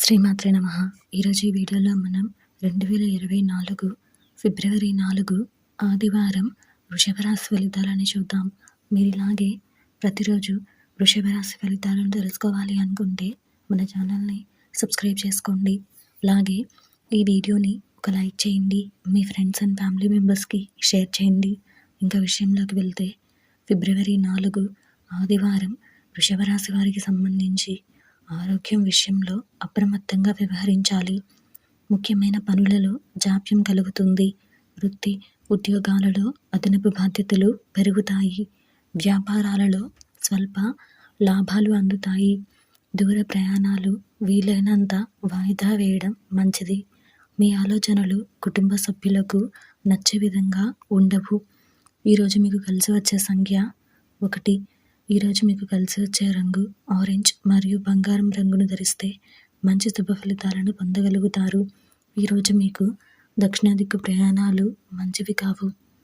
శ్రీమాత్రే నమః. ఈరోజు ఈ వీడియోలో మనం 2024 ఫిబ్రవరి 4 ఆదివారం వృషభ రాశి ఫలితాలని చూద్దాం. మీరు ఇలాగే ప్రతిరోజు వృషభ రాశి ఫలితాలను తెలుసుకోవాలి అనుకుంటే మన ఛానల్ని సబ్స్క్రైబ్ చేసుకోండి. అలాగే ఈ వీడియోని ఒక లైక్ చేయండి, మీ ఫ్రెండ్స్ అండ్ ఫ్యామిలీ మెంబర్స్కి షేర్ చేయండి. ఇంకా విషయంలోకి వెళ్తే ఫిబ్రవరి 4 ఆదివారం వృషభ రాశి వారికి సంబంధించి ఆరోగ్యం విషయంలో అప్రమత్తంగా వ్యవహరించాలి. ముఖ్యమైన పనులలో జాప్యం కలుగుతుంది. వృత్తి ఉద్యోగాలలో అదనపు బాధ్యతలు పెరుగుతాయి. వ్యాపారాలలో స్వల్ప లాభాలు అందుతాయి. దూర ప్రయాణాలు వీలైనంత వాయిదా వేయడం మంచిది. మీ ఆలోచనలు కుటుంబ సభ్యులకు నచ్చే విధంగా ఉండవు. ఈరోజు మీకు కలిసి వచ్చే సంఖ్య 1. ఈరోజు మీకు కలిసి వచ్చే రంగు ఆరెంజ్ మరియు బంగారం రంగును ధరిస్తే మంచి శుభ ఫలితాలను పొందగలుగుతారు. ఈరోజు మీకు దక్షిణ దిక్కు ప్రయాణాలు మంచివి కావు.